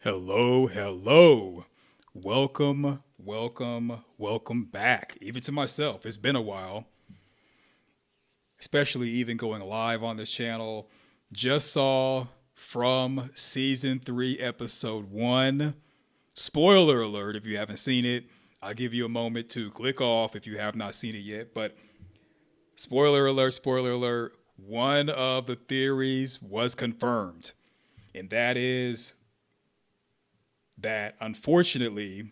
Hello, hello. Welcome back. Even to myself, it's been a while, especially even going live on this channel. Just saw from season 3, episode 1. Spoiler alert if you haven't seen it. I'll give you a moment to click off if you have not seen it yet. But spoiler alert. One of the theories was confirmed, and that is that unfortunately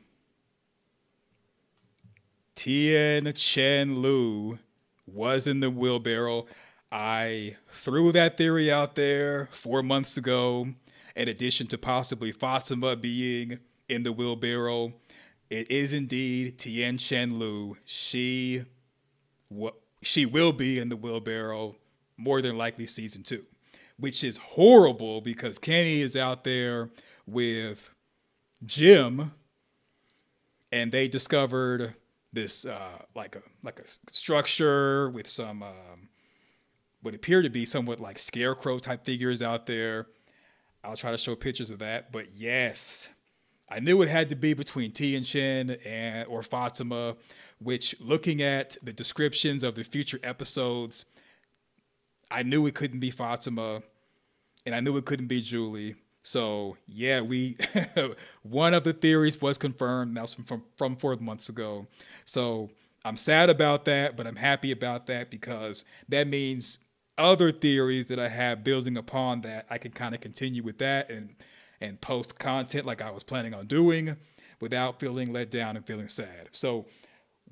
Tien Chen Lu was in the wheelbarrow. I threw that theory out there 4 months ago, in addition to possibly Fatima being in the wheelbarrow. It is indeed Tien Chen Lu. She will be in the wheelbarrow, more than likely season 2, which is horrible because Kenny is out there with Jim, and they discovered this like a structure with some what appear to be somewhat like scarecrow type figures out there. I'll try to show pictures of that, but yes, I knew it had to be between T and Chen and or Fatima. Which, looking at the descriptions of the future episodes, I knew it couldn't be Fatima, and I knew it couldn't be Julie. So yeah, we one of the theories was confirmed. That was from 4 months ago. So I'm sad about that, but I'm happy about that because that means other theories that I have building upon that, I can kind of continue with that and post content like I was planning on doing without feeling let down and feeling sad. So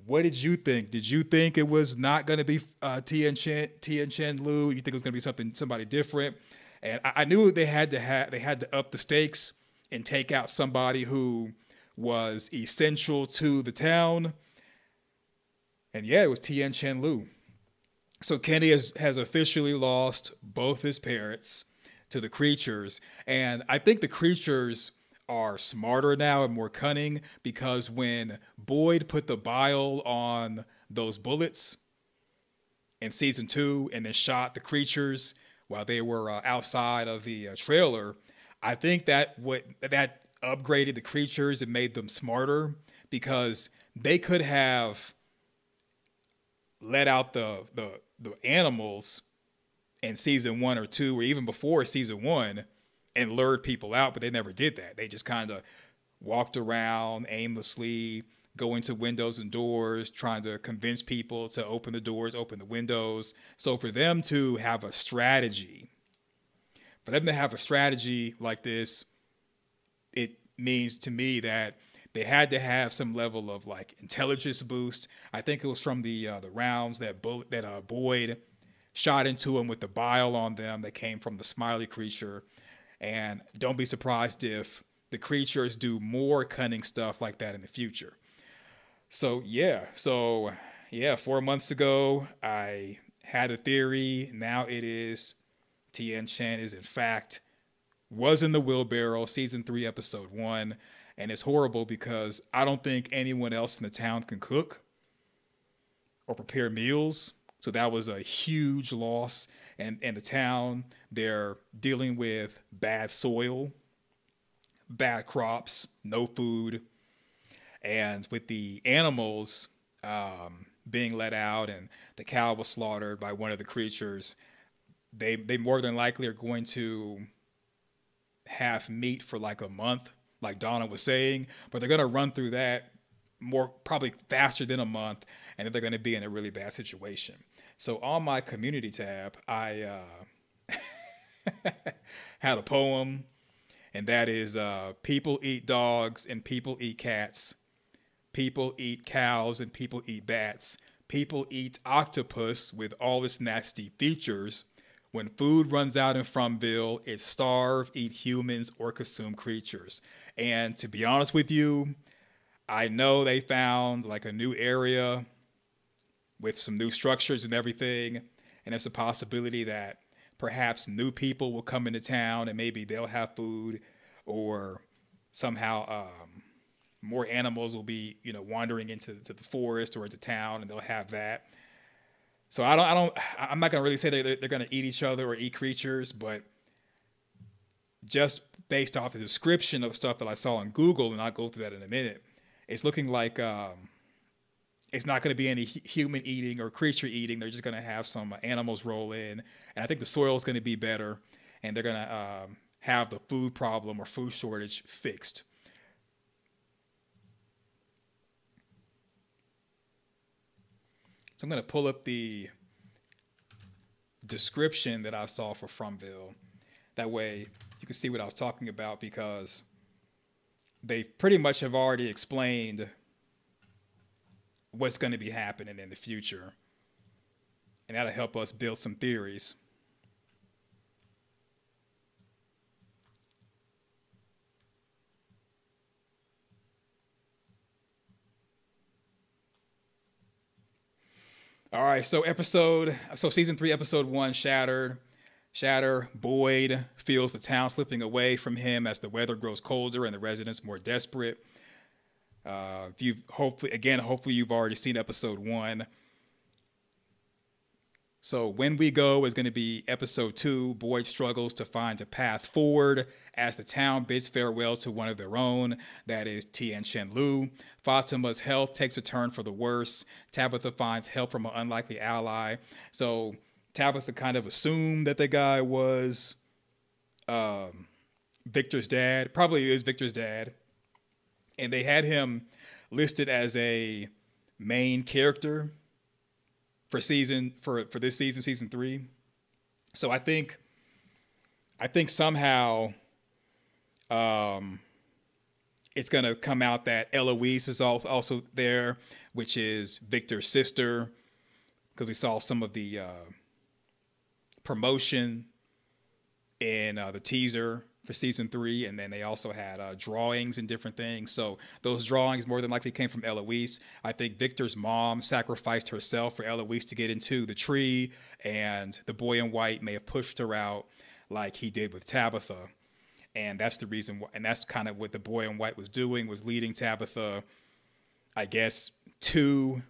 what did you think? Did you think it was not going to be Tien Chen Lu? You think it was going to be somebody different? And I knew they had to up the stakes and take out somebody who was essential to the town. And yeah, it was Tien Chen Lu. So Kenny has officially lost both his parents to the creatures. And I think the creatures are smarter now and more cunning because when Boyd put the bile on those bullets in season 2 and then shot the creatures while they were outside of the trailer, I think that upgraded the creatures and made them smarter because they could have let out the animals in season 1 or 2 or even before season 1 and lured people out, but they never did that. They just kind of walked around aimlessly, going to windows and doors, trying to convince people to open the doors, open the windows. So for them to have a strategy, like this, it means to me that they had to have some level of like intelligence boost. I think it was from the rounds that Boyd shot into him with the bile on them that came from the smiley creature. And don't be surprised if the creatures do more cunning stuff like that in the future. So yeah, 4 months ago, I had a theory. Now it is Tien Chen is in fact was in the wheelbarrow, season 3, episode 1. And it's horrible because I don't think anyone else in the town can cook or prepare meals. So that was a huge loss. And the town, they're dealing with bad soil, bad crops, no food. And with the animals being let out and the cow was slaughtered by one of the creatures, they more than likely are going to have meat for like a month, like Donna was saying, but they're going to run through that more probably faster than a month, and then they're going to be in a really bad situation. So on my community tab, I had a poem, and that is people eat dogs and people eat cats. People eat cows and people eat bats. People eat octopus with all its nasty features. When food runs out in Fromville, it's starve, eat humans, or consume creatures. And to be honest with you, I know they found like a new area with some new structures and everything. And it's a possibility that perhaps new people will come into town and maybe they'll have food, or somehow more animals will be, wandering into the forest or into town, and they'll have that. So I'm not going to really say they're going to eat each other or eat creatures, but just based off the description of the stuff that I saw on Google, and I'll go through that in a minute, it's looking like it's not going to be any human eating or creature eating. They're just going to have some animals roll in, and I think the soil is going to be better, and they're going to have the food problem or food shortage fixed. So I'm going to pull up the description that I saw for Fromville. That way you can see what I was talking about, because they pretty much have already explained what's going to be happening in the future. And that'll help us build some theories. All right, so season 3, episode 1, Shattered. Shatter, Boyd feels the town slipping away from him as the weather grows colder and the residents more desperate. Hopefully you've already seen episode 1. So When We Go is going to be episode 2. Boyd struggles to find a path forward as the town bids farewell to one of their own, that is Tien Chen Lu. Fatima's health takes a turn for the worse. Tabitha finds help from an unlikely ally. So Tabitha kind of assumed that the guy was Victor's dad. Probably is Victor's dad. And they had him listed as a main character for this season, season 3. So I think somehow it's gonna come out that Eloise is also there, which is Victor's sister, because we saw some of the promotion in the teaser for season 3, and then they also had drawings and different things. So those drawings more than likely came from Eloise. I think Victor's mom sacrificed herself for Eloise to get into the tree, and the boy in white may have pushed her out like he did with Tabitha. And that's the reason why, and that's kind of what the boy in white was doing, was leading Tabitha, I guess, to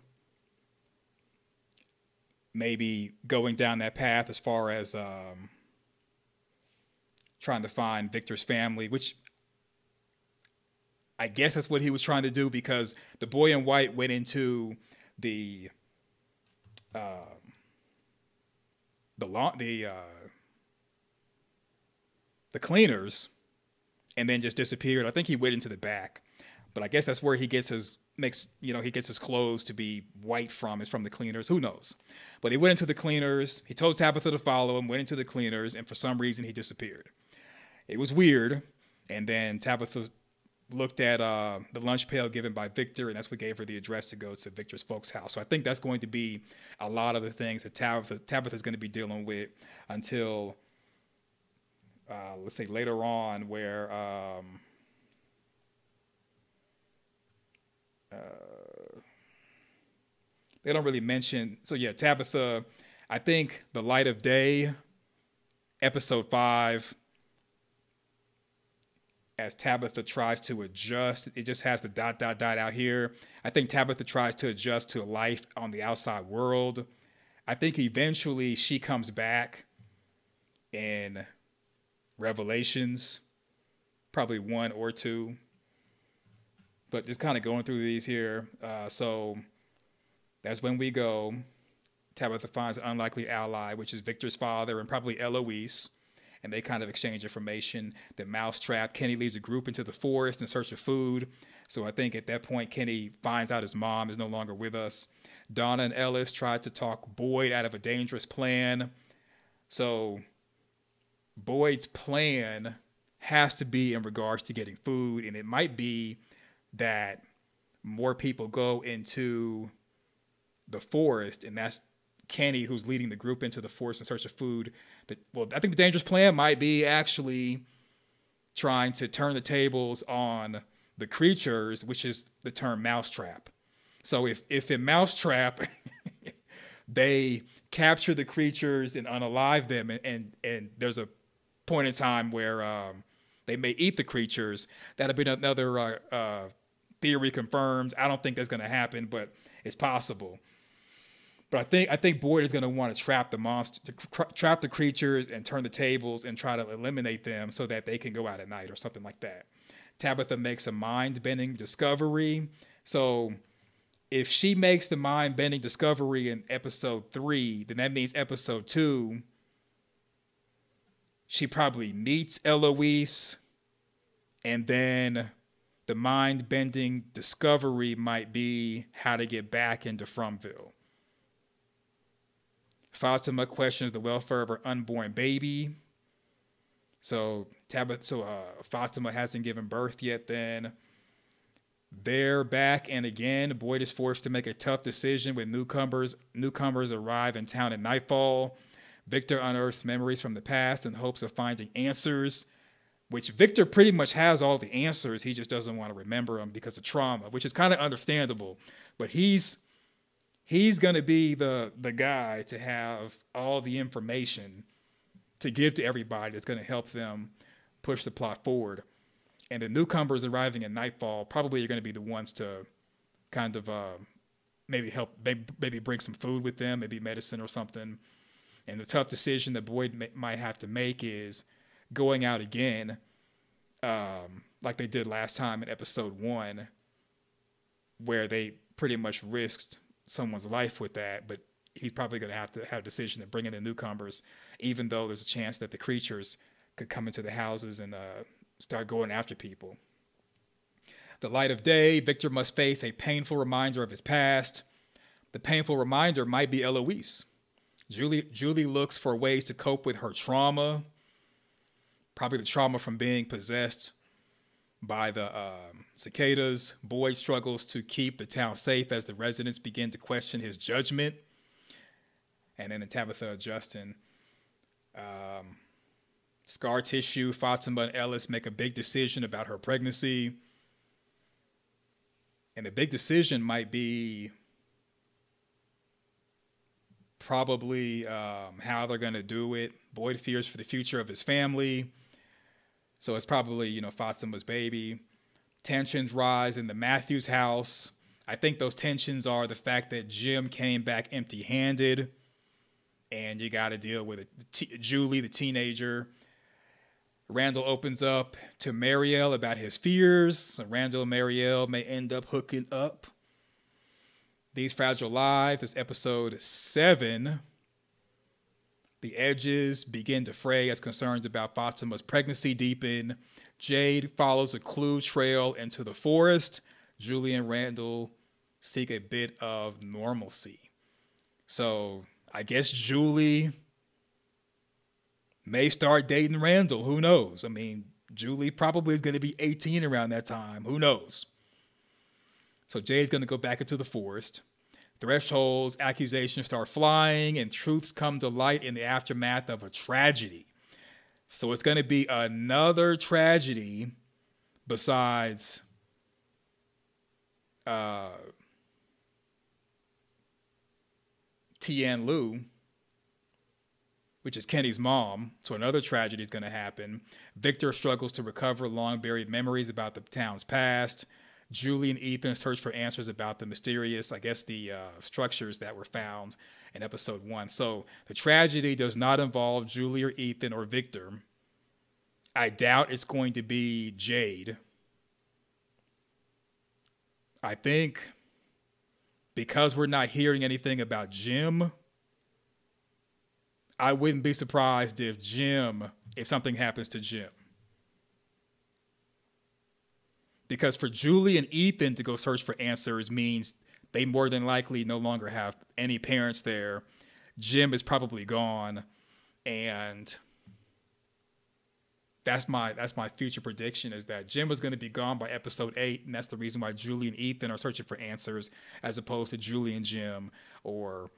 maybe going down that path as far as trying to find Victor's family, which I guess that's what he was trying to do, because the boy in white went into the cleaners and then just disappeared. I think he went into the back, but I guess that's where he gets his clothes to be white from, is from the cleaners. Who knows? But he went into the cleaners. He told Tabitha to follow him, went into the cleaners, and for some reason he disappeared. It was weird. And then Tabitha looked at the lunch pail given by Victor, and that's what gave her the address to go to Victor's folks' house. So I think that's going to be a lot of the things that Tabitha's going to be dealing with until, let's say, later on, where they don't really mention. So yeah, Tabitha, I think The Light of Day, episode 5, as Tabitha tries to adjust, it just has the ... out here. I think Tabitha tries to adjust to life on the outside world. I think eventually she comes back in Revelations, probably 1 or 2. But just kind of going through these here. So that's When We Go. Tabitha finds an unlikely ally, which is Victor's father and probably Eloise. And they kind of exchange information. The Mousetrap, Kenny leads a group into the forest in search of food. So I think at that point, Kenny finds out his mom is no longer with us. Donna and Ellis tried to talk Boyd out of a dangerous plan. So Boyd's plan has to be in regards to getting food. And it might be that more people go into the forest, and that's Kenny who's leading the group into the forest in search of food. But, well, I think the dangerous plan might be actually trying to turn the tables on the creatures, which is the term mousetrap. So if in Mousetrap they capture the creatures and unalive them, and there's a point in time where they may eat the creatures, that'll be another theory confirmed. I don't think that's going to happen, but it's possible. But I think Boyd is going to want to trap the monster, trap the creatures, and turn the tables and try to eliminate them so that they can go out at night or something like that. Tabitha makes a mind-bending discovery. So if she makes the mind-bending discovery in episode 3, then that means episode 2, she probably meets Eloise, and then the mind-bending discovery might be how to get back into Fromville. Fatima questions the welfare of her unborn baby. So Fatima hasn't given birth yet then. They're back, and again, Boyd is forced to make a tough decision when newcomers arrive in town at nightfall. Victor unearths memories from the past in hopes of finding answers, which Victor pretty much has all the answers. He just doesn't want to remember them because of trauma, which is kind of understandable. But he's going to be the guy to have all the information to give to everybody that's going to help them push the plot forward. And the newcomers arriving at nightfall probably are going to be the ones to kind of maybe help, maybe bring some food with them, maybe medicine or something. And the tough decision that Boyd might have to make is going out again, like they did last time in episode 1, where they pretty much risked someone's life with that. But he's probably going to have a decision to bring in the newcomers, even though there's a chance that the creatures could come into the houses and start going after people. The light of day, Victor must face a painful reminder of his past. The painful reminder might be Eloise. Julie looks for ways to cope with her trauma, probably the trauma from being possessed by the cicadas. Boyd struggles to keep the town safe as the residents begin to question his judgment. And then in Tabitha Justin, scar tissue, Fatima and Ellis make a big decision about her pregnancy. And the big decision might be probably how they're going to do it. Boyd fears for the future of his family. So it's probably, Fatima's baby. Tensions rise in the Matthews house. I think those tensions are the fact that Jim came back empty-handed. And you got to deal with it. Julie, the teenager. Randall opens up to Marielle about his fears. So Randall and Marielle may end up hooking up. These Fragile Lives, this episode 7. The edges begin to fray as concerns about Fatima's pregnancy deepen. Jade follows a clue trail into the forest. Julie and Randall seek a bit of normalcy. So I guess Julie may start dating Randall. Who knows? I mean, Julie probably is going to be 18 around that time. Who knows? So Jade's going to go back into the forest. Thresholds, accusations start flying, and truths come to light in the aftermath of a tragedy. So it's going to be another tragedy besides Tian Lu, which is Kenny's mom. So another tragedy is going to happen. Victor struggles to recover long-buried memories about the town's past. Julie and Ethan search for answers about the mysterious, the structures that were found in episode 1. So the tragedy does not involve Julie or Ethan or Victor. I doubt it's going to be Jade. I think because we're not hearing anything about Jim, I wouldn't be surprised if something happens to Jim. Because for Julie and Ethan to go search for answers means they more than likely no longer have any parents there. Jim is probably gone, and that's my future prediction, is that Jim was going to be gone by episode 8, and that's the reason why Julie and Ethan are searching for answers, as opposed to Julie and Jim, or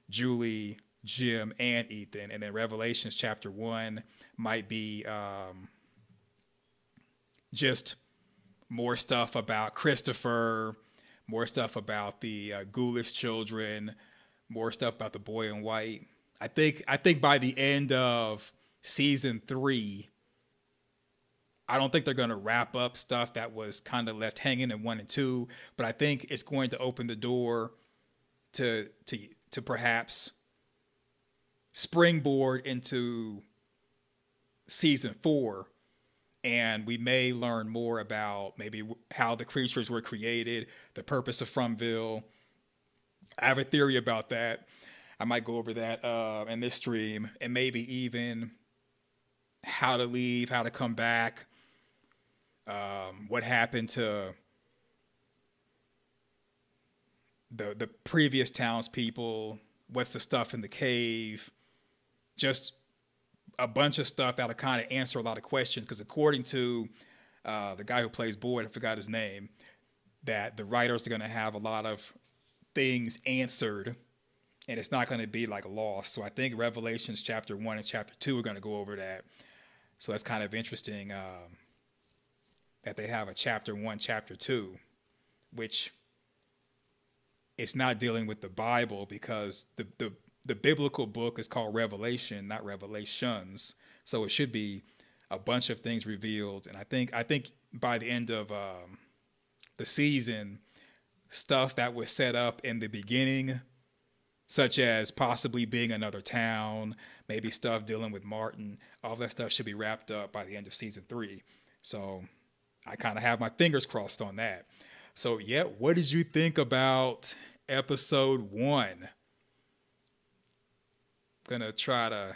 Julie, Jim, and Ethan. And then Revelations chapter 1 might be just more stuff about Christopher, more stuff about the ghoulish children, more stuff about the boy in white. I think by the end of season 3, I don't think they're going to wrap up stuff that was kind of left hanging in 1 and 2, but I think it's going to open the door to to perhaps springboard into season 4, and we may learn more about maybe how the creatures were created, the purpose of Fromville. I have a theory about that. I might go over that in this stream, and maybe even how to leave, how to come back, what happened to the previous townspeople, what's the stuff in the cave, just a bunch of stuff that'll kind of answer a lot of questions. Because according to the guy who plays Boyd, I forgot his name, that the writers are going to have a lot of things answered, and it's not going to be like lost. So I think Revelations chapter 1 and chapter 2 are going to go over that. So that's kind of interesting that they have a chapter 1, chapter 2, which it's not dealing with the Bible, because the biblical book is called Revelation, not Revelations. So it should be a bunch of things revealed. And I think by the end of the season, stuff that was set up in the beginning, such as possibly being another town, maybe stuff dealing with Martin, all that stuff should be wrapped up by the end of season 3. So I kind of have my fingers crossed on that. So yeah, what did you think about episode 1? Gonna try to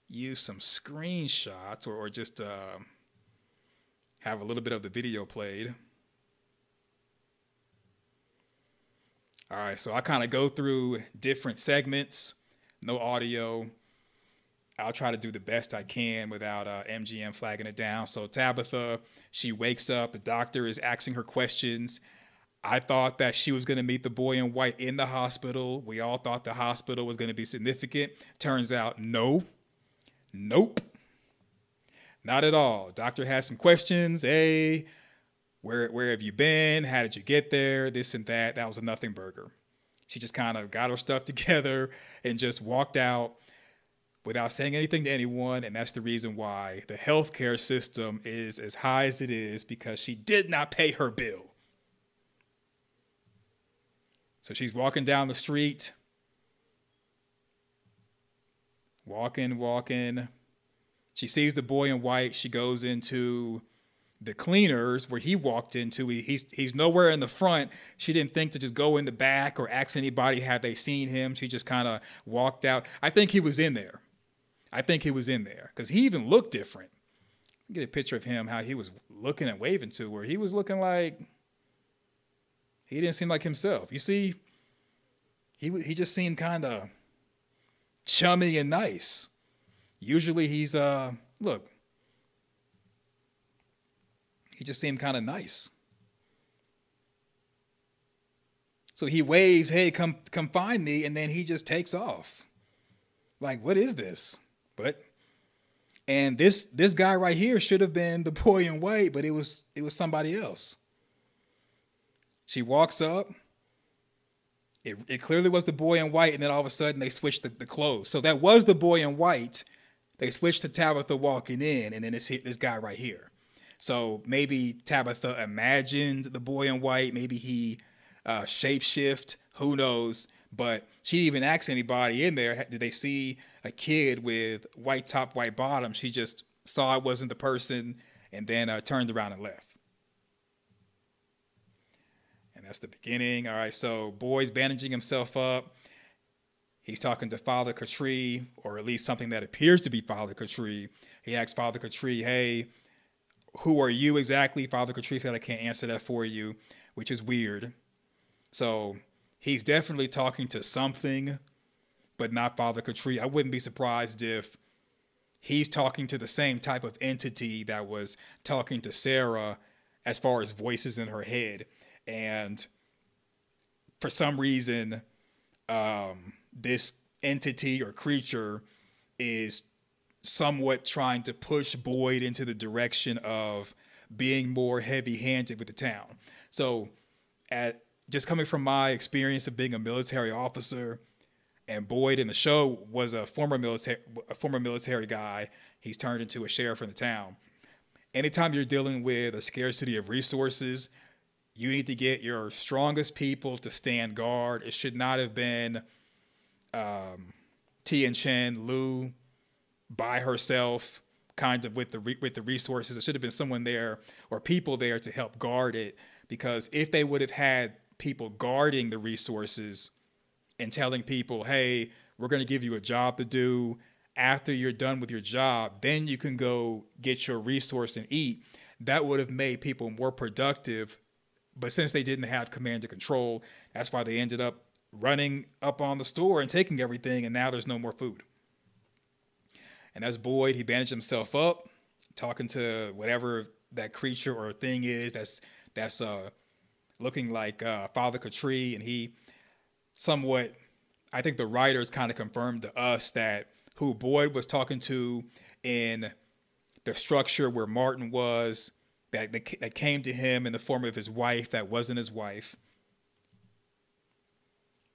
use some screenshots or just have a little bit of the video played. All right, so I kind of go through different segments, no audio. I'll try to do the best I can without MGM flagging it down. So Tabitha, she wakes up, the doctor is asking her questions. I thought that she was going to meet the boy in white in the hospital. We all thought the hospital was going to be significant. Turns out, nope, not at all. Doctor has some questions. Hey, where have you been? How did you get there? This and that. That was a nothing burger. She just kind of got her stuff together and just walked out without saying anything to anyone. And that's the reason why the healthcare system is as high as it is, because she did not pay her bill. So she's walking down the street, walking. She sees the boy in white. She goes into the cleaners where he walked into. He's nowhere in the front. She didn't think to just go in the back or ask anybody had they seen him. She just kind of walked out. I think he was in there because he even looked different. Get a picture of him, how he was looking and waving to her. He was looking like he didn't seem like himself. You see, he just seemed kind of chummy and nice. Usually he's look. He just seemed kind of nice. So he waves, "Hey, come find me," and then he just takes off. Like, what is this? And this guy right here should have been the boy in white, but it was somebody else. She walks up. It clearly was the boy in white, and then all of a sudden they switched the clothes. So that was the boy in white. They switched to Tabitha walking in, and then it's this guy right here. So maybe Tabitha imagined the boy in white. Maybe he shapeshift. Who knows? But she didn't even asked anybody in there, did they see a kid with white top, white bottom? She just saw it wasn't the person and then turned around and left. And that's the beginning. All right, so Boyd's bandaging himself up. He's talking to Father Katri, or at least something that appears to be Father Katri. He asks Father Katri, "Hey, who are you exactly?" Father Katri said, "I can't answer that for you," which is weird. So he's definitely talking to something, but not Father Katri. I wouldn't be surprised if he's talking to the same type of entity that was talking to Sarah as far as voices in her head. And for some reason, this entity or creature is somewhat trying to push Boyd into the direction of being more heavy-handed with the town. So just coming from my experience of being a military officer, and Boyd in the show was a former military guy. He's turned into a sheriff in the town. Anytime you're dealing with a scarcity of resources, You need to get your strongest people to stand guard. It should not have been Tien Chen Lu by herself, kind of with the resources. It should have been someone there or people there to help guard it. Because if they would have had people guarding the resources and telling people, hey, we're going to give you a job to do. After you're done with your job, then you can go get your resource and eat. That would have made people more productive. But since they didn't have command and control, that's why they ended up running up on the store and taking everything, and now there's no more food. And as Boyd, he bandaged himself up, talking to whatever that creature or thing is that's looking like Father Katri, and he somewhat, I think the writers kind of confirmed to us that who Boyd was talking to in the structure where Martin was, that came to him in the form of his wife that wasn't his wife.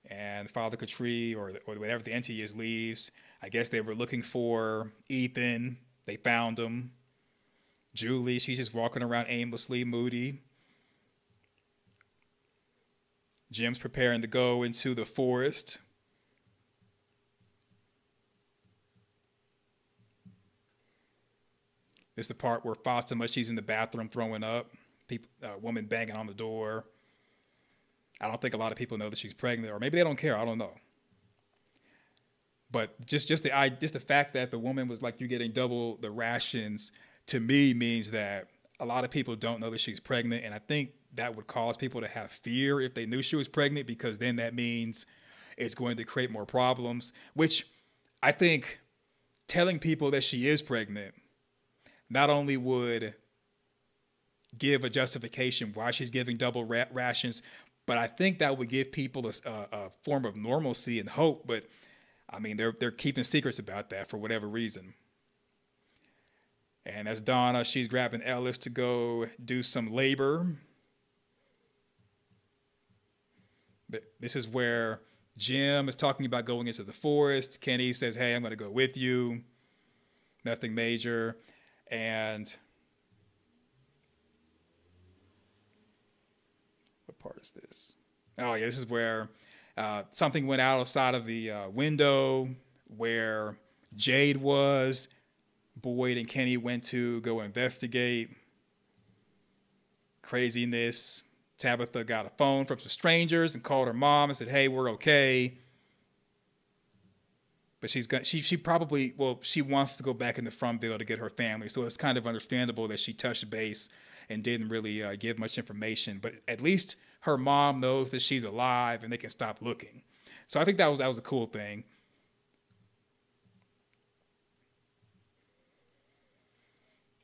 And Father Katri, or whatever the entity is, leaves. I guess they were looking for Ethan. They found him. Julie, she's just walking around aimlessly, moody. Jim's preparing to go into the forest. This is the part where Fatima, she's in the bathroom throwing up. Woman banging on the door. I don't think a lot of people know that she's pregnant, or maybe they don't care. I don't know. But just the fact that the woman was like, you're getting double the rations, to me means that a lot of people don't know that she's pregnant, and I think that would cause people to have fear if they knew she was pregnant, because then that means it's going to create more problems, which I think telling people that she is pregnant not only would give a justification why she's giving double rations, but I think that would give people a form of normalcy and hope. But I mean, they're keeping secrets about that for whatever reason. And as Donna, she's grabbing Ellis to go do some labor. This is where Jim is talking about going into the forest. Kenny says, hey, I'm going to go with you. Nothing major. And what part is this? Oh, yeah, this is where something went out outside of the window where Jade was. Boyd and Kenny went to go investigate. Craziness. Tabitha got a phone from some strangers and called her mom and said, hey, we're okay. But she probably, well, she wants to go back into Fromville to get her family. So it's kind of understandable that she touched base and didn't really give much information. But at least her mom knows that she's alive and they can stop looking. So I think that was a cool thing.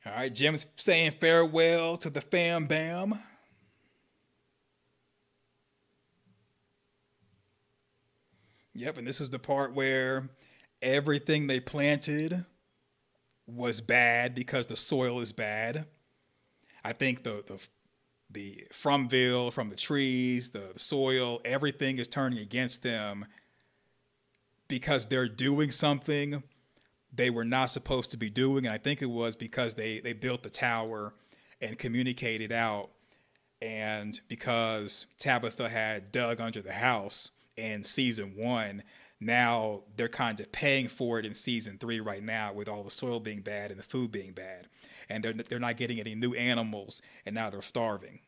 All right, Jim's saying farewell to the fam bam. Yep, and this is the part where everything they planted was bad because the soil is bad. I think the Fromville, from the trees, the soil, everything is turning against them because they're doing something they were not supposed to be doing. And I think it was because they built the tower and communicated out, and because Tabitha had dug under the house in season 1, now they're kind of paying for it in season 3 right now, with all the soil being bad and the food being bad, and they're not getting any new animals, and now they're starving.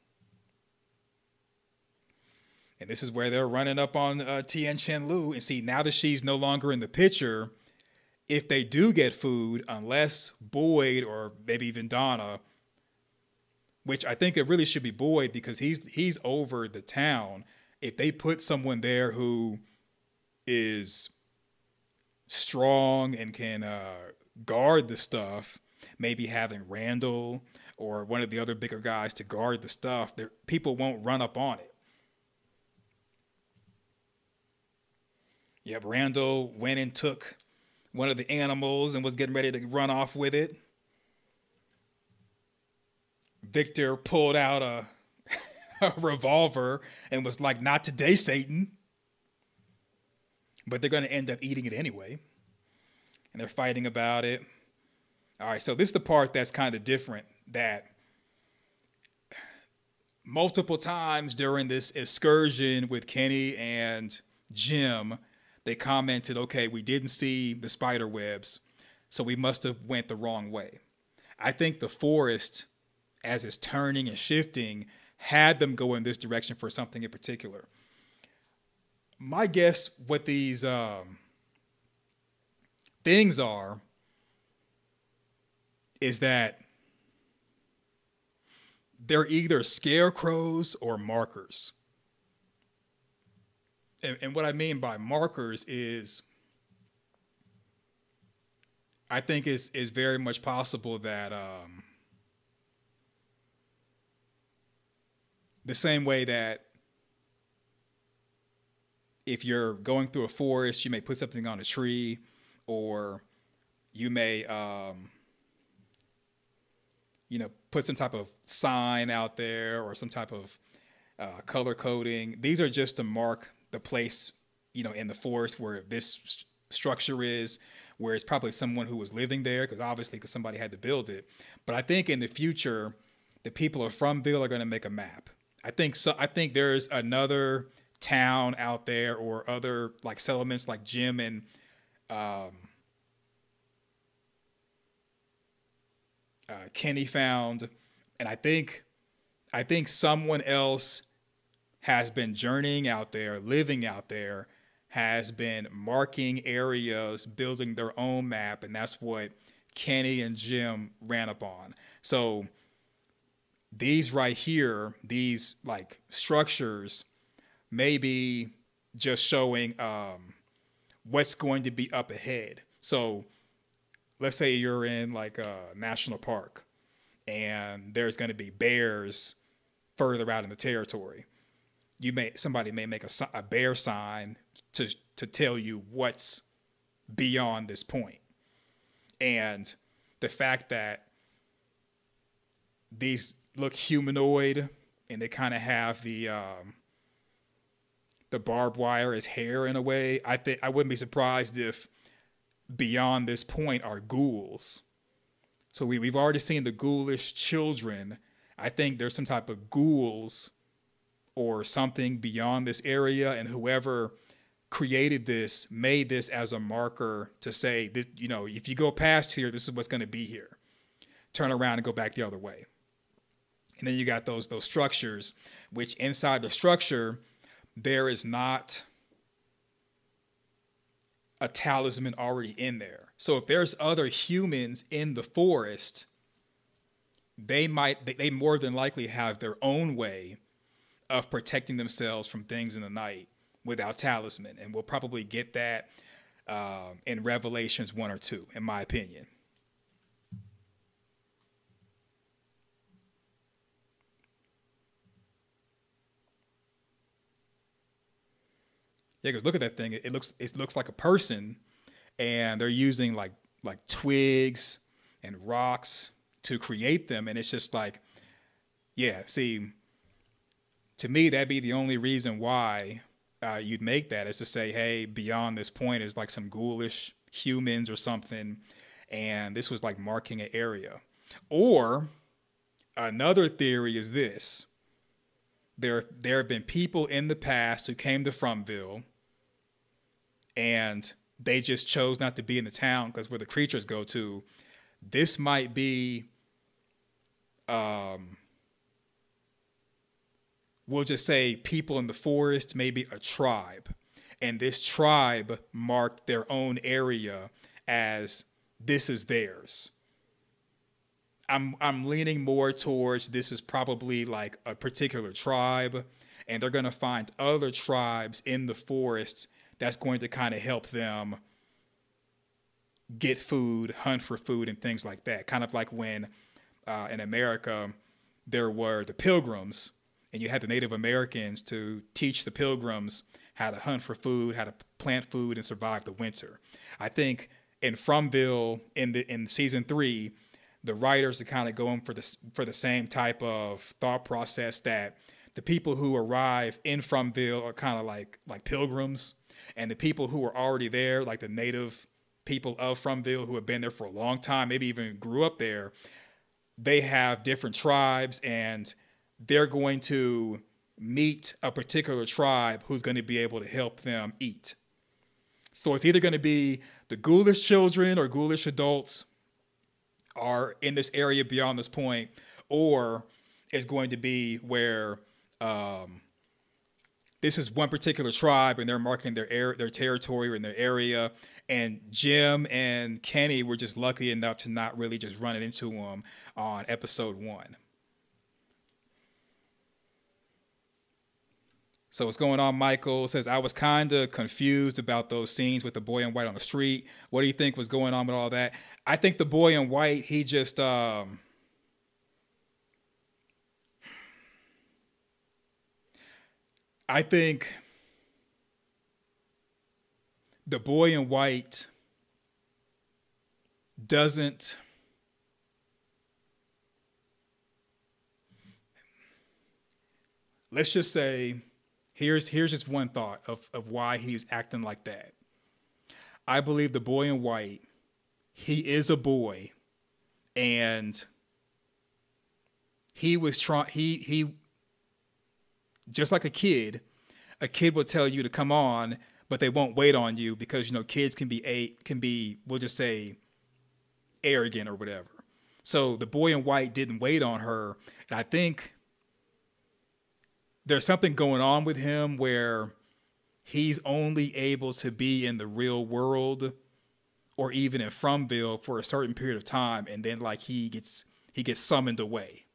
And this is where they're running up on Tien Chen Lu, and see, now that she's no longer in the picture, if they do get food, unless Boyd or maybe even Donna, which I think it really should be Boyd because he's over the town. If they put someone there who is strong and can guard the stuff, maybe having Randall or one of the other bigger guys to guard the stuff, people won't run up on it. Yeah, Randall went and took one of the animals and was getting ready to run off with it. Victor pulled out a revolver and was like, not today, Satan. But they're going to end up eating it anyway. And they're fighting about it. All right, so this is the part that's kind of different, that multiple times during this excursion with Kenny and Jim, they commented, okay, we didn't see the spider webs, so we must have went the wrong way. I think the forest, as it's turning and shifting, had them go in this direction for something in particular. My guess what these things are is that they're either scarecrows or markers. And what I mean by markers is I think it's very much possible that the same way that if you're going through a forest, you may put something on a tree, or you may put some type of sign out there or some type of color coding. These are just to mark the place, in the forest where this structure is, where it's probably someone who was living there, because somebody had to build it. But I think in the future, the people of Fromville are going to make a map. I think so. I think there's another town out there or other like settlements like Jim and Kenny found, and I think someone else has been journeying out there, living out there, has been marking areas, building their own map, and that's what Kenny and Jim ran up on. So these right here, these like structures, may be just showing what's going to be up ahead. So let's say you're in like a national park and there's going to be bears further out in the territory. Somebody may make a bear sign to tell you what's beyond this point. And the fact that these look humanoid and they kind of have the barbed wire as hair in a way, I wouldn't be surprised if beyond this point are ghouls. So we've already seen the ghoulish children. I think there's some type of ghouls or something beyond this area, and whoever created this made this as a marker to say that, if you go past here, this is what's going to be here. Turn around and go back the other way. And then you got those structures, which inside the structure, there is not a talisman already in there. So if there's other humans in the forest, they more than likely have their own way of protecting themselves from things in the night without talisman. And we'll probably get that in Revelations 1 or 2, in my opinion. Yeah, because look at that thing. It looks like a person, and they're using like twigs and rocks to create them, and it's just like, yeah. See, to me, that'd be the only reason why you'd make that, is to say, hey, beyond this point is like some ghoulish humans or something, and this was like marking an area. Or another theory is this: there have been people in the past who came to Fromville, and they just chose not to be in the town because where the creatures go to. This might be, we'll just say people in the forest, maybe a tribe. And this tribe marked their own area as this is theirs. I'm leaning more towards this is probably like a particular tribe, and they're going to find other tribes in the forest that's going to kind of help them get food, hunt for food, and things like that. Kind of like when in America there were the Pilgrims, and you had the Native Americans to teach the Pilgrims how to hunt for food, how to plant food, and survive the winter. I think in Fromville, in season 3, the writers are kind of going for the same type of thought process, that the people who arrive in Fromville are kind of like pilgrims, and the people who are already there, like the native people of Fromville who have been there for a long time, maybe even grew up there, they have different tribes, and they're going to meet a particular tribe who's going to be able to help them eat. So it's either going to be the ghoulish children or ghoulish adults are in this area beyond this point, or it's going to be where this is one particular tribe and they're marking their territory or in their area. And Jim and Kenny were just lucky enough to not really just run it into them on episode 1. So what's going on, Michael? Says, I was kind of confused about those scenes with the boy in white on the street. What do you think was going on with all that? I think the boy in white, he just... I think the boy in white doesn't... Let's just say... Here's just one thought of why he's acting like that. I believe the boy in white, he is a boy, and he was he just like a kid will tell you to come on, but they won't wait on you because, kids can be we'll just say arrogant or whatever. So the boy in white didn't wait on her, and I think there's something going on with him where he's only able to be in the real world or even in Fromville for a certain period of time, and then he gets summoned away.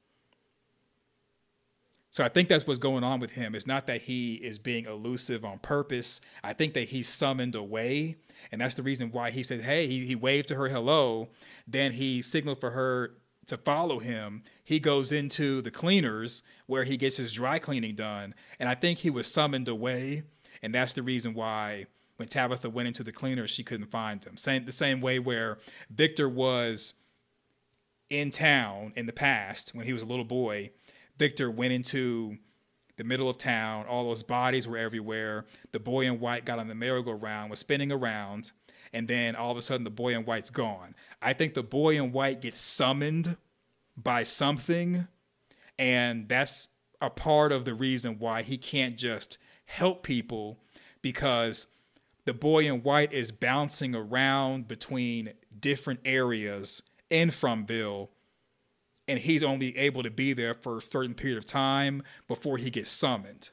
So I think that's what's going on with him. It's not that he is being elusive on purpose. I think that he's summoned away, and that's the reason why he said, hey, he waved to her hello, then he signaled for her to follow him. He goes into the cleaners where he gets his dry cleaning done. And I think he was summoned away. And that's the reason why when Tabitha went into the cleaners, she couldn't find him. The same way where Victor was in town in the past when he was a little boy. Victor went into the middle of town. All those bodies were everywhere. The boy in white got on the merry-go-round, was spinning around. And then all of a sudden the boy in white's gone. I think the boy in white gets summoned by something, and that's a part of the reason why he can't just help people, because the boy in white is bouncing around between different areas in Fromville, and he's only able to be there for a certain period of time before he gets summoned.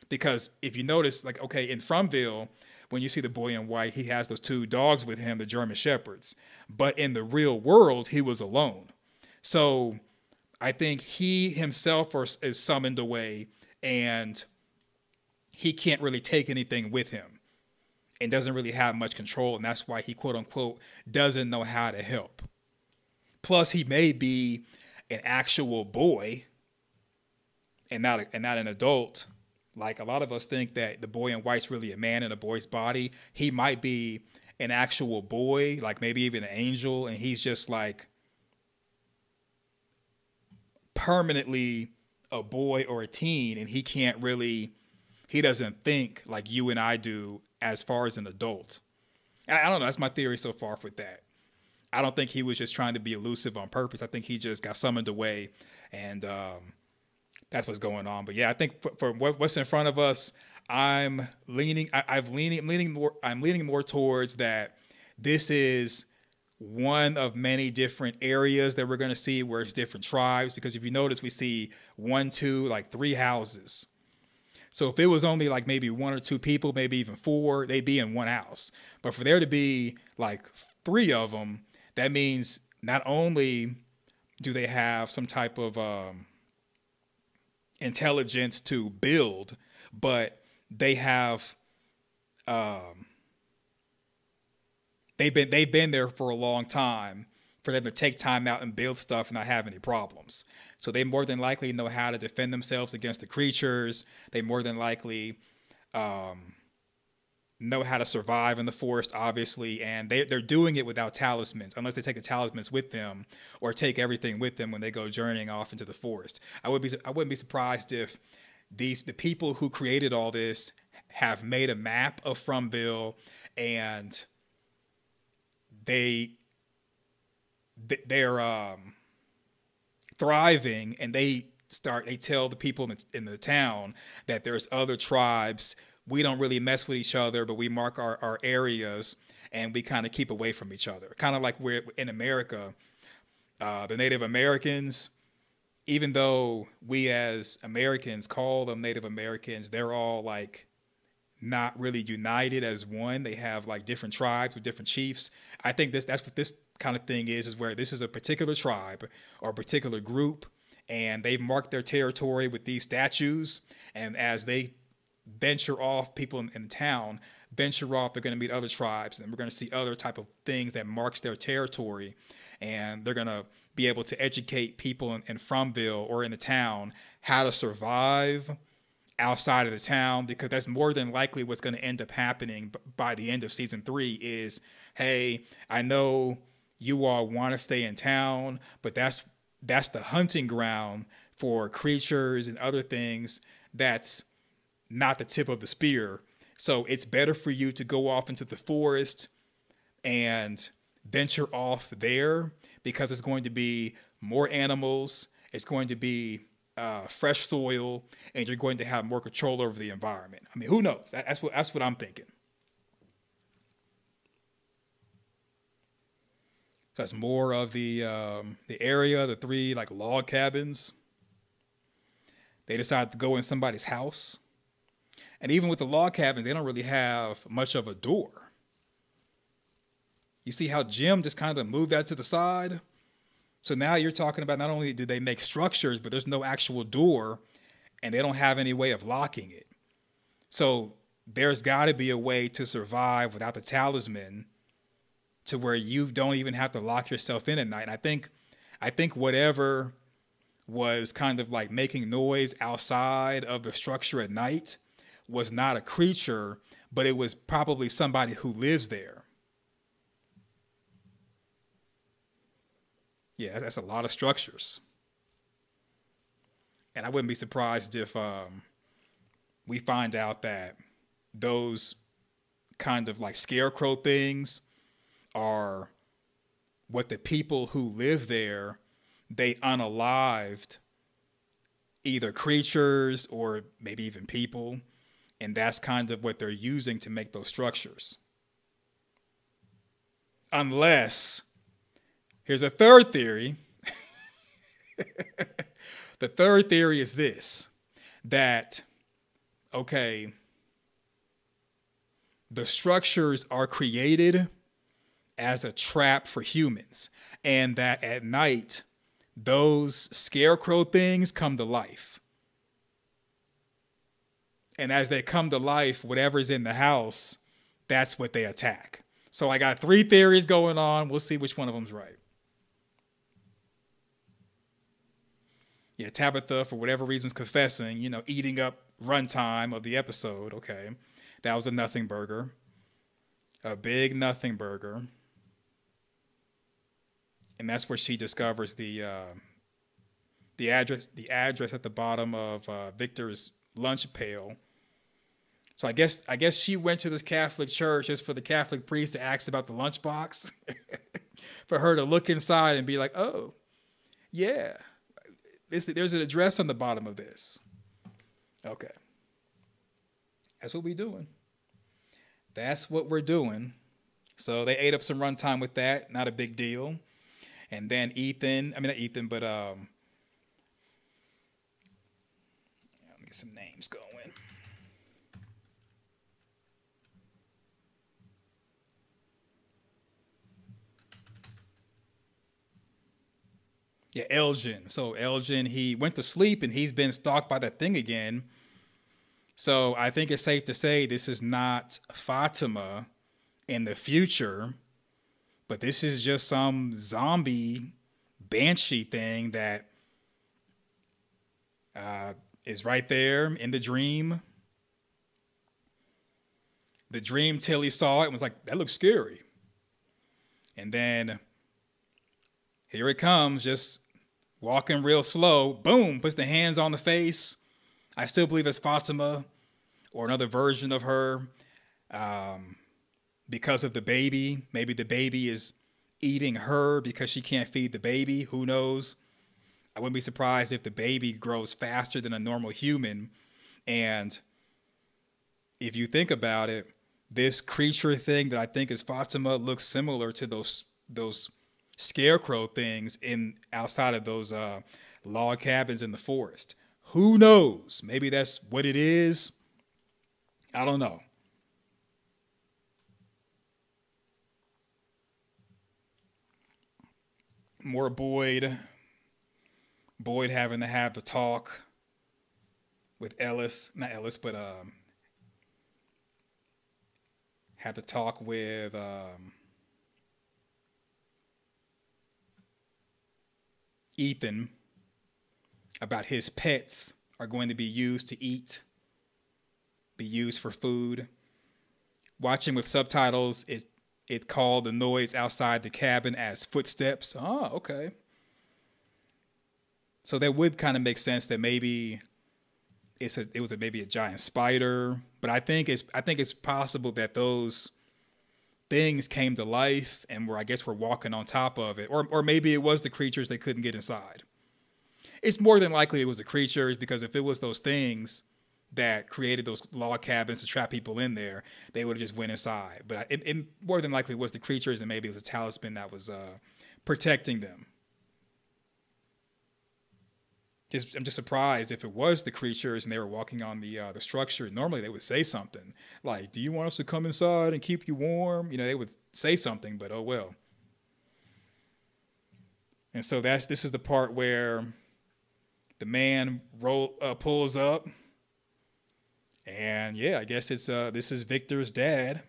Because if you notice, in Fromville, when you see the boy in white, he has those 2 dogs with him, the German Shepherds. But in the real world, he was alone. So I think he himself is summoned away, and he can't really take anything with him and doesn't really have much control. And that's why he, quote unquote, doesn't know how to help. Plus, he may be an actual boy and not an adult. Like, a lot of us think that the boy in white's really a man in a boy's body. He might be an actual boy, like maybe even an angel, and he's just permanently a boy or a teen, and he doesn't think like you and I do as far as an adult. I don't know. That's my theory so far with that. I don't think he was just trying to be elusive on purpose. I think he just got summoned away, and that's what's going on. But yeah, I think for what's in front of us, I'm leaning more towards that. This is one of many different areas that we're going to see where it's different tribes. Because if you notice, we see 1, 2, 3 houses. So if it was only maybe 1 or 2 people, maybe even 4, they'd be in one house. But for there to be 3 of them, that means not only do they have some type of intelligence to build, but they have they've been there for a long time for them to take time out and build stuff and not have any problems. So they more than likely know how to defend themselves against the creatures. They more than likely know how to survive in the forest, obviously, and they're doing it without talismans, unless they take the talismans with them or take everything with them when they go journeying off into the forest. I wouldn't be surprised if the people who created all this have made a map of Fromville, and they're thriving, and they they tell the people in the town that there's other tribes. We don't really mess with each other, but we mark our areas and we kind of keep away from each other. Kind of like we're in America, the Native Americans, even though we as Americans call them Native Americans, they're all like not really united as one. They have like different tribes with different chiefs. I think that's what this kind of thing is where this is a particular tribe or a particular group, and they've marked their territory with these statues. And as they venture off, people in town venture off, they're going to meet other tribes, and we're going to see other type of things that marks their territory, and they're going to be able to educate people in Fromville or in the town how to survive outside of the town, because that's more than likely what's going to end up happening by the end of season 3 is, hey, I know you all want to stay in town, but that's the hunting ground for creatures and other things that's not the tip of the spear. So it's better for you to go off into the forest and venture off there, because it's going to be more animals, it's going to be fresh soil, and you're going to have more control over the environment. I mean, who knows? That's what I'm thinking. So that's more of the area, the 3 like log cabins. They decide to go in somebody's house. And even with the log cabins, they don't really have much of a door. You see how Jim just kind of moved that to the side? So now you're talking about not only do they make structures, but there's no actual door, and they don't have any way of locking it. So there's got to be a way to survive without the talisman to where you don't even have to lock yourself in at night. And I think whatever was kind of like making noise outside of the structure at night was not a creature, but it was probably somebody who lives there. Yeah, that's a lot of structures. And I wouldn't be surprised if we find out that those kind of like scarecrow things are what the people who live there, they unalived either creatures or maybe even people. And that's kind of what they're using to make those structures. Unless, here's a third theory. The third theory is this, that, okay, the structures are created as a trap for humans, and that at night, those scarecrow things come to life. And as they come to life, whatever's in the house, that's what they attack. So I got 3 theories going on. We'll see which one of them's right. Yeah, Tabitha, for whatever reason's confessing, eating up runtime of the episode. Okay, that was a nothing burger. A big nothing burger. And that's where she discovers the address at the bottom of Victor's lunch pail. So I guess she went to this Catholic church just for the Catholic priest to ask about the lunchbox, for her to look inside and be like, oh, yeah, there's an address on the bottom of this. Okay, that's what we're doing. That's what we're doing. So they ate up some runtime with that. Not a big deal. And then let me get some names going. Yeah, Elgin. So Elgin, he went to sleep and he's been stalked by that thing again. So I think it's safe to say this is not Fatima in the future, but this is just some zombie banshee thing that is right there in the dream. The dream Tilly saw it and was like, that looks scary. And then here it comes, just walking real slow. Boom, puts the hands on the face. I still believe it's Fatima or another version of her. Because of the baby. Maybe the baby is eating her because she can't feed the baby. Who knows? I wouldn't be surprised if the baby grows faster than a normal human. And if you think about it, this creature thing that I think is Fatima looks similar to those scarecrow things in outside of those log cabins in the forest. Who knows? Maybe that's what it is. I don't know. More Boyd. Boyd having to have the talk with Ellis, not Ellis, but had to talk with Ethan about his pets are going to be used to eat, be used for food. Watching with subtitles, it called the noise outside the cabin as footsteps. Oh, okay. So that would kind of make sense that maybe it was maybe a giant spider, but I think it's possible that those things came to life and I guess we're walking on top of it, or maybe it was the creatures they couldn't get inside. It's more than likely it was the creatures, because if it was those things that created those log cabins to trap people in there, they would have just went inside. But it more than likely was the creatures, and maybe it was a talisman that was protecting them. I'm just surprised if it was the creatures and they were walking on the structure. Normally they would say something like, "Do you want us to come inside and keep you warm?" You know, they would say something, but oh well. And so this is the part where the man pulls up, and yeah, I guess it's this is Victor's dad.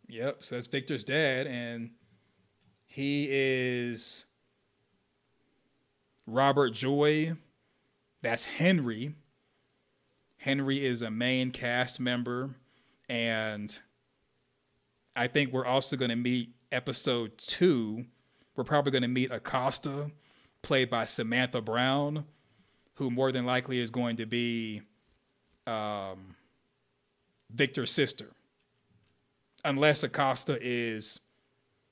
Yep, so that's Victor's dad, and he is Robert Joy. That's Henry. Henry is a main cast member, and I think we're also going to meet episode 2. We're probably going to meet Acosta, played by Samantha Brown, who more than likely is going to be Victor's sister, unless Acosta is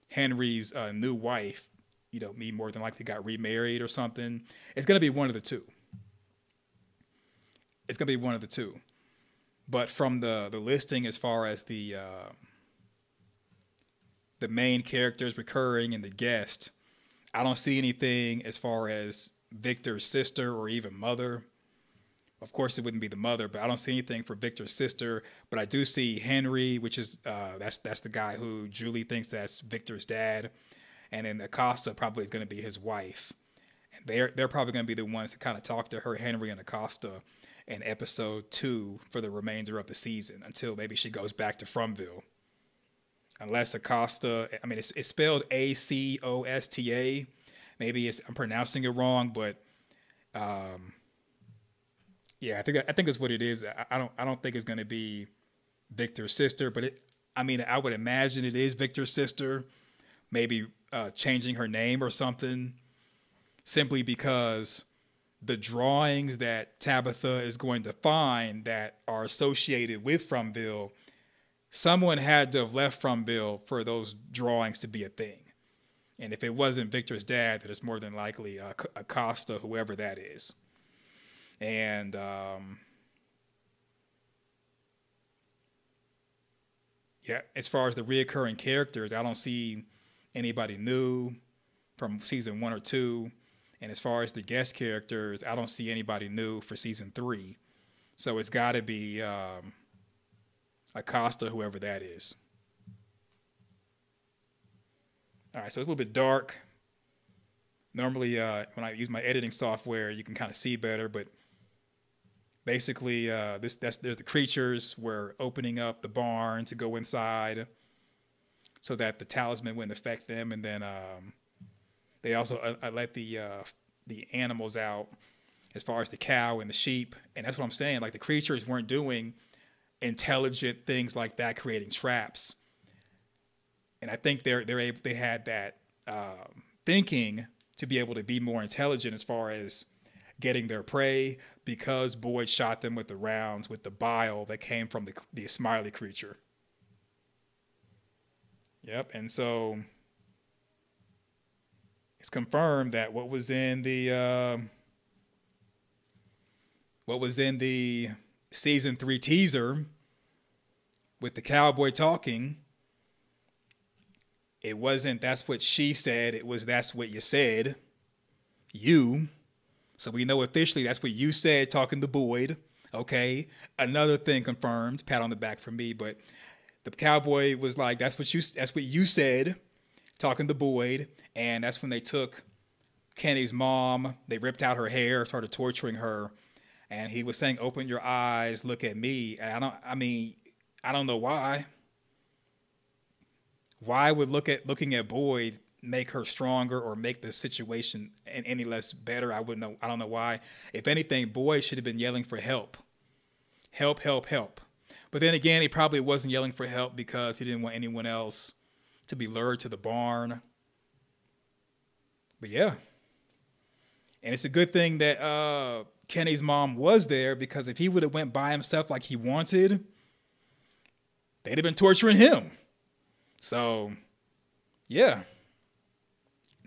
Henry's new wife. You know, me more than likely got remarried or something. It's going to be one of the two. It's going to be one of the two. But from the listing, as far as the main characters recurring and the guest, I don't see anything as far as Victor's sister or even mother. Of course, it wouldn't be the mother, but I don't see anything for Victor's sister. But I do see Henry, which is that's the guy who Julie thinks that's Victor's dad. And then Acosta probably is going to be his wife. And they're probably going to be the ones to kind of talk to her, Henry and Acosta, in episode 2 for the remainder of the season, until maybe she goes back to Fromville. Unless Acosta, I mean, it's spelled Acosta. Maybe I'm pronouncing it wrong, but yeah, I think it's what it is. I don't think it's going to be Victor's sister, but I would imagine it is Victor's sister. Maybe changing her name or something, simply because the drawings that Tabitha is going to find that are associated with Fromville, someone had to have left Fromville for those drawings to be a thing. And if it wasn't Victor's dad, then it's more than likely Acosta, whoever that is. And yeah, as far as the reoccurring characters, I don't see anybody new from season 1 or 2. And as far as the guest characters, I don't see anybody new for season 3. So it's got to be Acosta, whoever that is. All right, so it's a little bit dark. Normally, when I use my editing software, you can kind of see better. But basically, there's the creatures. We're opening up the barn to go inside, so that the talisman wouldn't affect them. And then they also let the animals out, as far as the cow and the sheep. And that's what I'm saying. Like, the creatures weren't doing intelligent things like that, creating traps. And I think they had that thinking to be able to be more intelligent as far as getting their prey, because Boyd shot them with the rounds with the bile that came from the Smiley creature. Yep, and so it's confirmed that what was in the season 3 teaser with the cowboy talking, it wasn't that's what she said, it was that's what you said. You. So we know officially that's what you said talking to Boyd. Okay. Another thing confirmed, pat on the back for me, but the cowboy was like, that's what you said talking to Boyd. And that's when they took Kenny's mom, they ripped out her hair, started torturing her. And he was saying, open your eyes, look at me. And I don't know why. Why would looking at Boyd make her stronger or make the situation any less better? I wouldn't know. I don't know why. If anything, Boyd should have been yelling for help. Help, help, help. But then again, he probably wasn't yelling for help because he didn't want anyone else to be lured to the barn. But yeah. And it's a good thing that Kenny's mom was there, because if he would have went by himself like he wanted, they'd have been torturing him. So, yeah.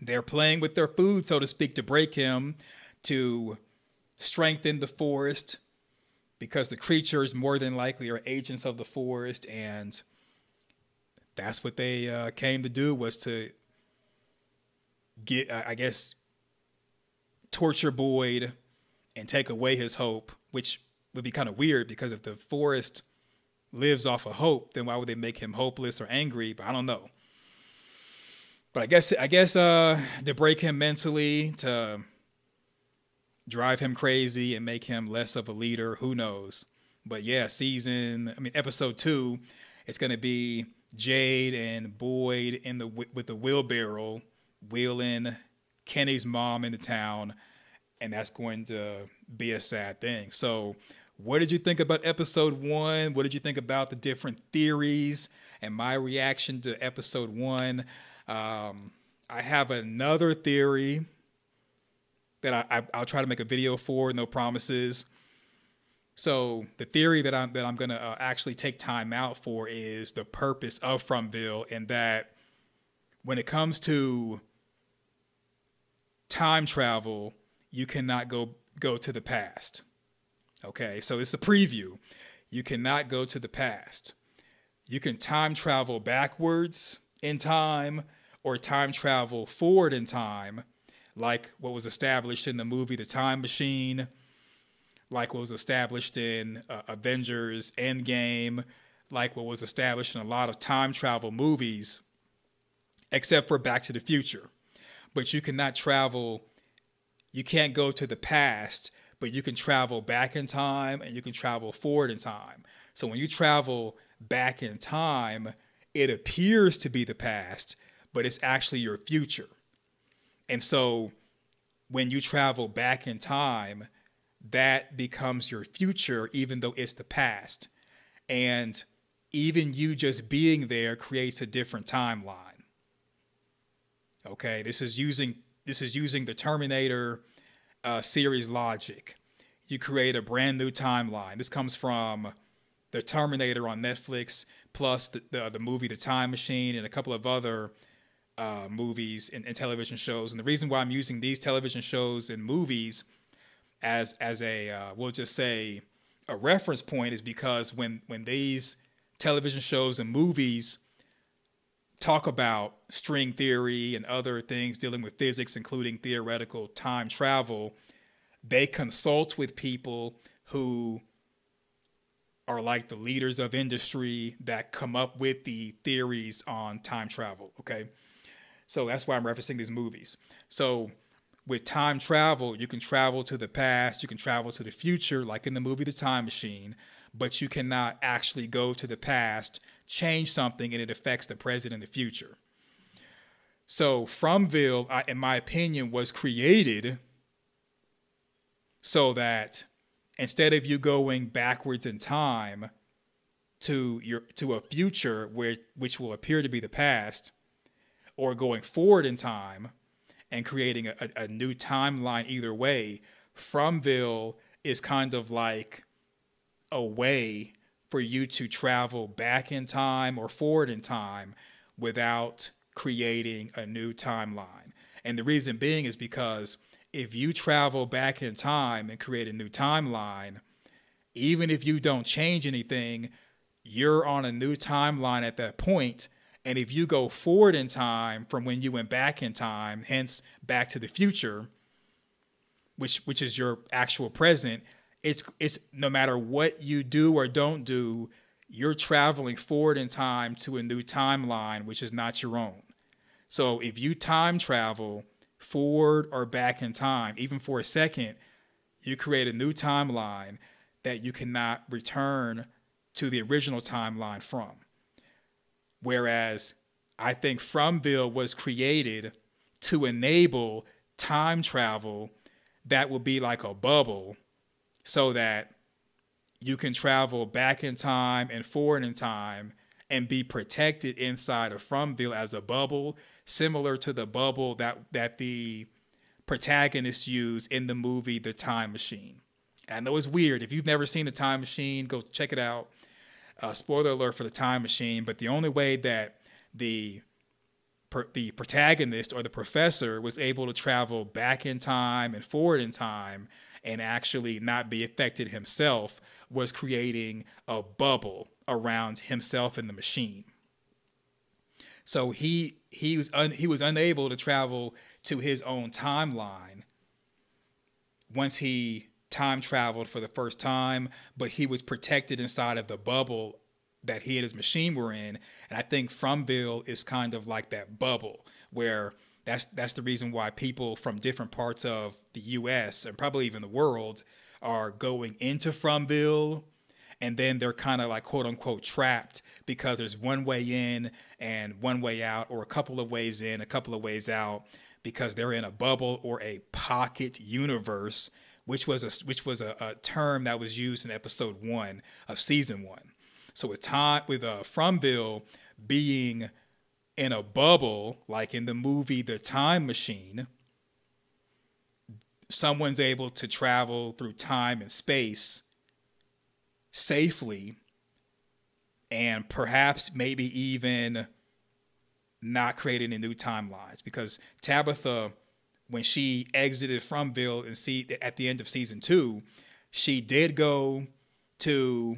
They're playing with their food, so to speak, to break him, to strengthen the forest, because the creatures more than likely are agents of the forest, and that's what they came to do, was to get, I guess, torture Boyd and take away his hope, which would be kind of weird, because if the forest lives off of hope, then why would they make him hopeless or angry? But I don't know. But I guess to break him mentally, to drive him crazy and make him less of a leader, who knows? But yeah, episode 2, it's going to be Jade and Boyd with the wheelbarrow wheeling Kenny's mom into town, and that's going to be a sad thing. So what did you think about episode 1? What did you think about the different theories and my reaction to episode 1? I have another theory that I'll try to make a video for, no promises. So the theory that I'm going to actually take time out for is the purpose of Fromville, and that when it comes to time travel, you cannot go to the past. Okay, so it's a preview. You cannot go to the past. You can time travel backwards in time or time travel forward in time, like what was established in the movie The Time Machine, like what was established in Avengers Endgame, like what was established in a lot of time travel movies, except for Back to the Future. But you cannot travel, you can't go to the past, but you can travel back in time and you can travel forward in time. So when you travel back in time, it appears to be the past, but it's actually your future. And so when you travel back in time, that becomes your future, even though it's the past. And even you just being there creates a different timeline. Okay, this is using the Terminator series logic. You create a brand new timeline. This comes from the Terminator on Netflix, plus the movie The Time Machine, and a couple of other movies and television shows. And the reason why I'm using these television shows and movies as a we'll just say a reference point is because when these television shows and movies talk about string theory and other things dealing with physics, including theoretical time travel, they consult with people who are like the leaders of industry that come up with the theories on time travel. Okay. So that's why I'm referencing these movies. So with time travel, you can travel to the past, you can travel to the future, like in the movie The Time Machine, but you cannot actually go to the past, change something, and it affects the present and the future. So Fromville, in my opinion, was created so that instead of you going backwards in time to a future which will appear to be the past, or going forward in time and creating a new timeline either way, Fromville is kind of like a way for you to travel back in time or forward in time without creating a new timeline. And the reason being is because if you travel back in time and create a new timeline, even if you don't change anything, you're on a new timeline at that point. And if you go forward in time from when you went back in time, hence back to the future, which is your actual present, it's no matter what you do or don't do, you're traveling forward in time to a new timeline, which is not your own. So if you time travel forward or back in time, even for a second, you create a new timeline that you cannot return to the original timeline from. Whereas I think Fromville was created to enable time travel that will be like a bubble, so that you can travel back in time and forward in time and be protected inside of Fromville as a bubble, similar to the bubble that the protagonist used in the movie The Time Machine. And I know it's weird. If you've never seen The Time Machine, go check it out. Spoiler alert for The Time Machine. But the only way that the protagonist or the professor was able to travel back in time and forward in time and actually not be affected himself was creating a bubble around himself and the machine. So he was unable to travel to his own timeline once he time traveled for the first time, but he was protected inside of the bubble that he and his machine were in. And I think Fromville is kind of like that bubble, where that's the reason why people from different parts of the US and probably even the world are going into Fromville, and then they're kind of like quote unquote trapped because there's one way in and one way out, or a couple of ways in, a couple of ways out, because they're in a bubble or a pocket universe, which was a term that was used in episode 1 of season 1. So with Fromville being in a bubble, like in the movie The Time Machine, someone's able to travel through time and space safely, and perhaps maybe even not creating any new timelines. Because Tabitha, when she exited Fromville and at the end of season 2, she did go to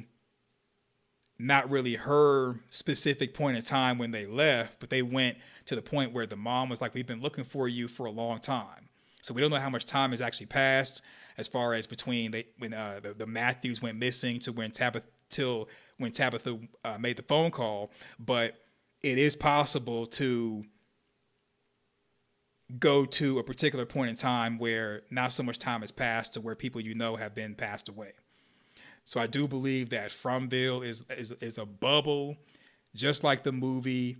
not really her specific point in time when they left, but they went to the point where the mom was like, "We've been looking for you for a long time." So we don't know how much time has actually passed as far as between when the Matthews went missing to when Tabitha made the phone call. But it is possible to go to a particular point in time where not so much time has passed to where people have been passed away. So I do believe that Fromville is a bubble, just like the movie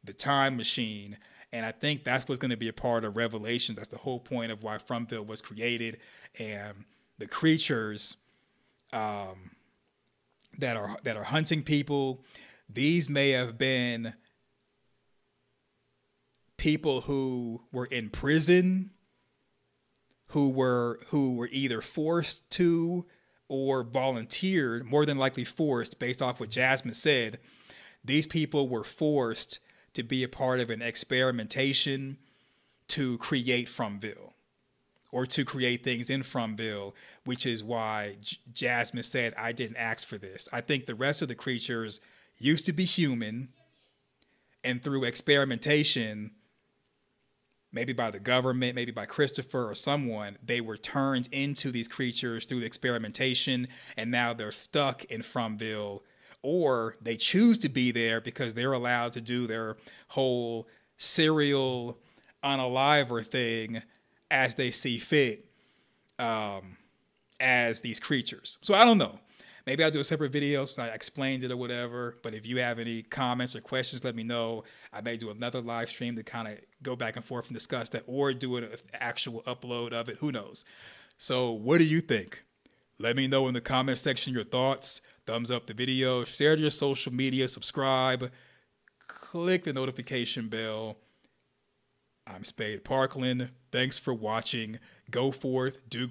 The Time Machine. And I think that's what's going to be a part of Revelations. That's the whole point of why Fromville was created. And the creatures that are hunting people, these may have been people who were in prison, who were either forced to or volunteered, more than likely forced, based off what Jasmine said. These people were forced to be a part of an experimentation to create Fromville, or to create things in Fromville, which is why Jasmine said, "I didn't ask for this." I think the rest of the creatures used to be human, and through experimentation, maybe by the government, maybe by Christopher or someone, they were turned into these creatures through experimentation, and now they're stuck in Fromville, or they choose to be there because they're allowed to do their whole serial unaliver thing as they see fit, as these creatures. So I don't know. Maybe I'll do a separate video since I explained it or whatever. But if you have any comments or questions, let me know. I may do another live stream to kind of go back and forth and discuss that, or do an actual upload of it. Who knows? So what do you think? Let me know in the comment section your thoughts. Thumbs up the video, share to your social media, subscribe, click the notification bell. I'm Spade Parkland. Thanks for watching. Go forth, do